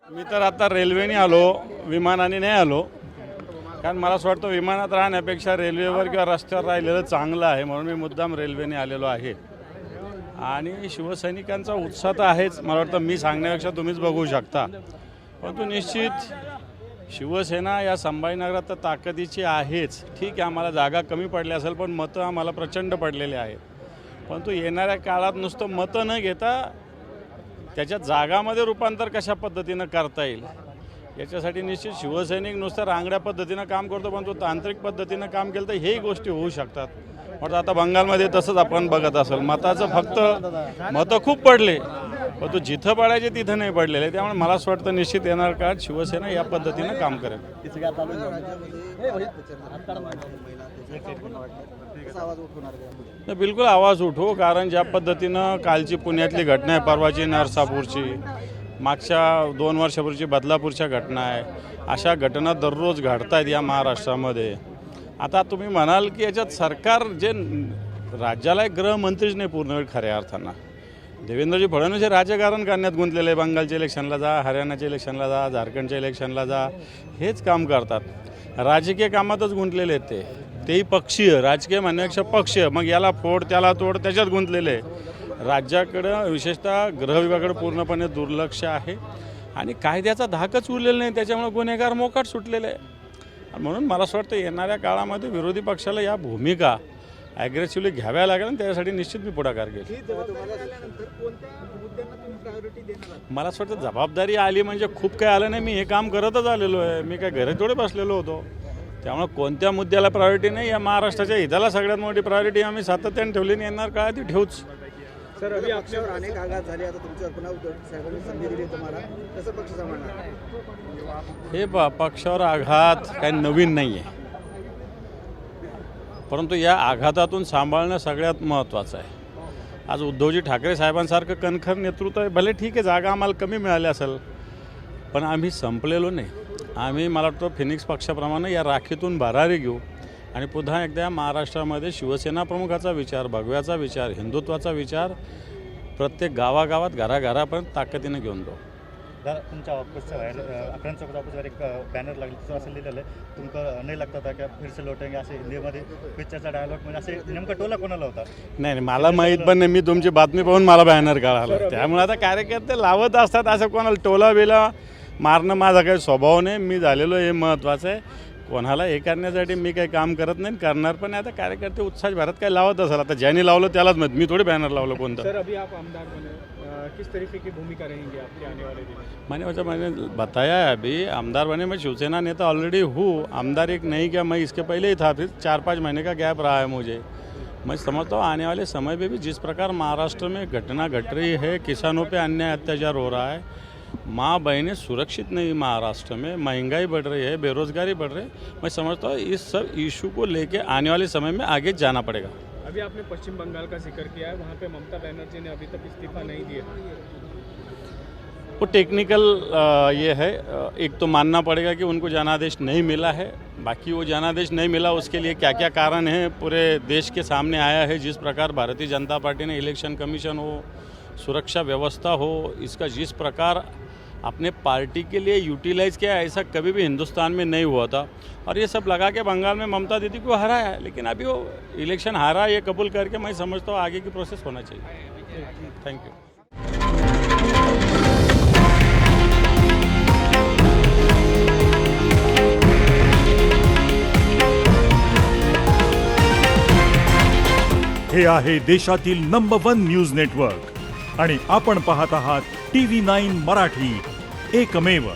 मी तर आता रेल्वेने आलो, विमानाने नाही आलो. कारण मला असं वाटतं विमानात राहण्यापेक्षा रेल्वेवर किंवा रस्त्यावर राहिलेलं चांगलं आहे, म्हणून मी मुद्दाम रेल्वेने आलेलो आहे. आणि शिवसैनिकांचा उत्साह तर आहेच, मला वाटतं मी सांगण्यापेक्षा तुम्हीच बघू शकता. परंतु निश्चित शिवसेना या संभाजीनगरात तर ताकदीची आहेच. ठीक आहे, आम्हाला जागा कमी पडल्या असेल, पण मतं आम्हाला प्रचंड पडलेले आहेत. परंतु येणाऱ्या काळात नुसतं मतं न घेता त्याच्या जागामध्ये रूपांतर कशा पद्धतीनं करता येईल याच्यासाठी निश्चित शिवसैनिक नुसतं रांगड्या पद्धतीनं काम करतो, पण तो तांत्रिक पद्धतीनं काम केलं तर हेही गोष्टी होऊ शकतात. म्हणून आता बंगालमध्ये तसंच आपण बघत असेल, मताचं फक्त मतं खूप पडले, पण तो जिथं पडायचे तिथं नाही पडलेले. त्यामुळे मला असं वाटतं निश्चित येणार काळात शिवसेना या पद्धतीनं काम करेल. बिलकुल आवाज उठो, कारण ज्या पद्धतीनं कालची पुण्यातली घटना आहे, परवाची नरसापूरची, मागच्या 2 वर्षापूर्वीची बदलापूरच्या घटना आहे, अशा घटना दररोज घडत आहेत या महाराष्ट्रामध्ये. आता तुम्ही म्हणाल की याच्यात सरकार जे राज्याला एक गृहमंत्रीच नाही पूर्ण वेळ खऱ्या अर्थानं. देवेंद्रजी फडणवीस हे राजकारण करण्यात गुंतलेले, बंगालच्या इलेक्शनला जा, हरियाणाच्या इलेक्शनला जा, झारखंडच्या इलेक्शनला जा, हेच काम करतात. राजकीय कामातच गुंतलेले आहेत तेही पक्षीय, राजकीय म्हणण्यापेक्षा पक्षीय. मग याला फोड त्याला तोड त्याच्यात गुंतलेले. राज्याकडं विशेषतः गृहविभागाकडे पूर्णपणे दुर्लक्ष आहे आणि कायद्याचा धाकच उरलेला नाही, त्याच्यामुळे गुन्हेगार मोकाट सुटलेले आहे. म्हणून मला असं वाटतं येणाऱ्या काळामध्ये विरोधी पक्षाला या भूमिका ॲग्रेसिव्हली घ्याव्या लागेल आणि त्यासाठी निश्चित मी पुढाकार घेईल. मला असं वाटतं जबाबदारी आली म्हणजे खूप काही आलं नाही. मी हे काम करतच आलेलो आहे, मी काय घरी थोडे बसलेलो होतो. त्यामुळे कोणत्या मुद्द्याला प्रायोरिटी नाही, या महाराष्ट्राच्या हिताला सगळ्यात मोठी प्रायोरिटी आम्ही सातत्याने ठेवली आणि येणार काळात ती ठेवूच. सर, अभी आपल्यावर अनेक आघात झाले, आता तुमच्यावर पुन्हा साहेबांनी संधी दिली तुम्हाला, कसं पक्ष सांभाळणार? हे पक्षावर आघात काही नवीन नाही आहे, परंतु या आघातातून सांभाळणं सगळ्यात महत्त्वाचं आहे. आज उद्धवजी ठाकरे साहेबांसारखं कणखर नेतृत्व आहे. भले ठीक आहे, जागा आम्हाला कमी मिळाल्या असेल, पण आम्ही संपलेलो नाही. आम्ही मला वाटतं फिनिक्स पक्षाप्रमाणे या राखीतून भरारी घेऊ आणि पुन्हा एकदा महाराष्ट्रामध्ये शिवसेना प्रमुखाचा विचार, भगव्याचा विचार, हिंदुत्वाचा विचार प्रत्येक गावागावात घराघरापर्यंत ताकदीनं घेऊन जाऊ. तुमच्या ऑफिसच्या बाहेर अकरांच्या चौकाच्या ऑफिसवर एक बॅनर लागले, तिथं असं लिहिलेलं आहे, तुमचं नाही लागतं का क्या फिर से लौटेंगे, असे हिंदीमध्ये पिक्चरचा डायलॉग. म्हणजे असे नेमका टोला कोणाला होता? नाही, मला माहीत पण नाही. मी तुमची बातमी पाहून मला बॅनर कळाला. त्यामुळे आता कार्यकर्ते लावत असतात, असं कोणाला टोला बिला मारणं माझा काही स्वभाव नाही. मी झालेलो हे महत्त्वाचं आहे. कोणाला हे करण्यासाठी मी काही काम करत नाही, करणार पण नाही. आता कार्यकर्ते उत्साह भारत काही लावत असेल, आता ज्यांनी लावलं त्यालाच माहीत. मी थोडी बॅनर लावलं कोणतं. सर, अभी आप आमदार बने, किस तरीके की भूमिका रहेंगे आपके आने वाले दिन? मैंने बताया है अभी, आमदार बने, मैं शिवसेना नेता ऑलरेडी हूँ. आमदार एक नहीं क्या, मैं इसके पहले ही था, फिर 4-5 महीने का गैप रहा है मुझे. मैं समझता हूँ आने वाले समय में भी जिस प्रकार महाराष्ट्र में घटना घट रही है, किसानों पे अन्याय अत्याचार हो रहा है, माँ बहनें सुरक्षित नहीं महाराष्ट्र में, महंगाई बढ़ रही है, बेरोजगारी बढ़ रही है, मैं समझता हूँ इस सब इशू को लेके आने वाले समय में आगे जाना पड़ेगा. अभी आपने पश्चिम बंगाल का जिक्र किया है, वहाँ पे ममता बनर्जी ने अभी तक इस्तीफा नहीं दिया. वो टेक्निकल ये है, एक तो मानना पड़ेगा कि उनको जनादेश नहीं मिला है. बाकी वो जनादेश नहीं मिला उसके लिए क्या क्या कारण है पूरे देश के सामने आया है. जिस प्रकार भारतीय जनता पार्टी ने इलेक्शन कमीशन हो, सुरक्षा व्यवस्था हो, इसका जिस प्रकार अपने पार्टी के लिए यूटिलाइज़ किया, ऐसा कभी भी हिंदुस्तान में नहीं हुआ था. और ये सब लगा के बंगाल में ममता दीदी को हराया है, लेकिन अभी वो इलेक्शन हारा, ये कबूल करके मैं समझता हूँ आगे की प्रोसेस होना चाहिए. Thank you. हे आहे देशातील नंबर 1 न्यूज नेटवर्क आणि आपण पाहत आहात TV9 मराठी, एकमेव.